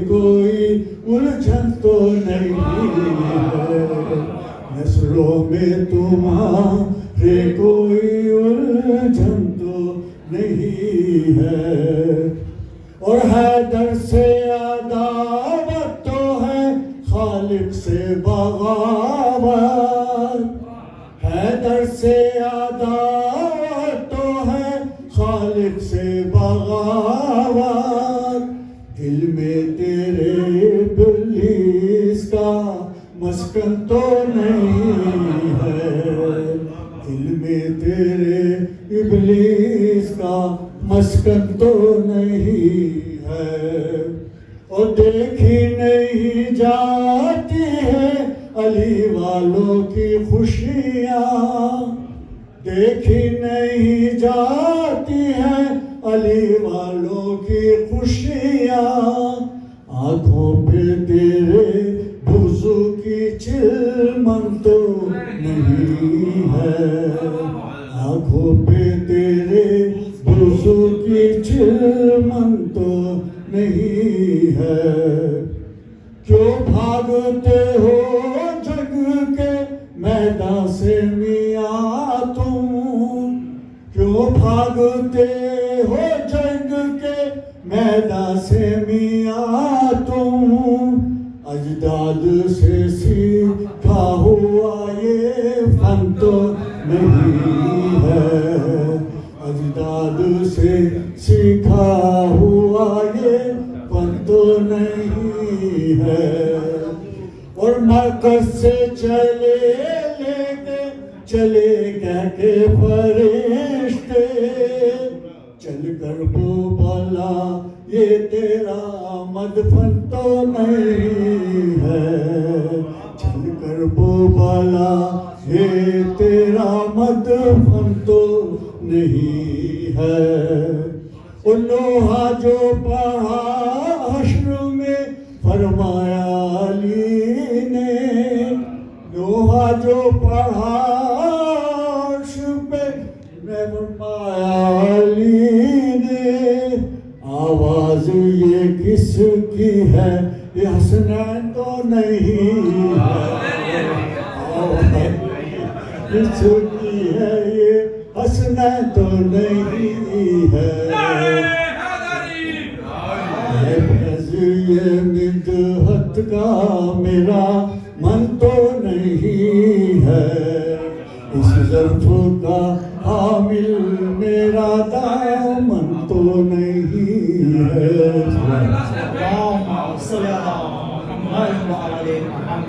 کوئی الجھن تو نہیں ہے، نسلوں میں تمہارے کوئی الجھن تو نہیں ہے، اور حیدر سے عداوت تو ہے خالق سے بغاوت، حیدر سے عداوت تو ہے خالق سے بغاوت، دل میں تیرے ابلیس کا مسکن تو نہیں ہے، دل میں تیرے ابلیس کا مسکن تو نہیں ہے، اور دیکھی نہیں جاتی ہے علی والوں کی خوشیاں، دیکھی نہیں جاتی ہے علی والوں کی خوشیاں، آنکھوں پہ تیرے بغض کی چلمن تو نہیں ہے، آنکھوں پہ تیرے بغض کی چلمن تو نہیں ہے، کیوں بھاگتے ہو جگ کے میدان سے میاں تم، کیوں بھاگتے ہو جگ کے میدان سے میاں تم، اجداد سے سیکھا ہوا یہ فن تو نہیں ہے، اجداد سے سیکھا ہوا یہ فن تو نہیں ہے، اور مرکز سے چلے لے کے چلے کہہ کے فرشتے، چل کر بو بلا یہ تیرا مدفن تو نہیں ہے، چل کر بو بلا یہ تیرا مدفن تو نہیں ہے، لوہا جو پڑھا حشر میں فرمایا علی نے، لوہا جو پڑھا حشر میں فرمایا علی نے، آواز یہ کس کی ہے یہ حسنین تو نہیں ہے، آواز کس کی ہے یہ حسنین تو نہیں ہے، یہ مدحت کا میرا من تو نہیں ہے، اس ظرف کا حامل میرا دامن تو نہیں ہے،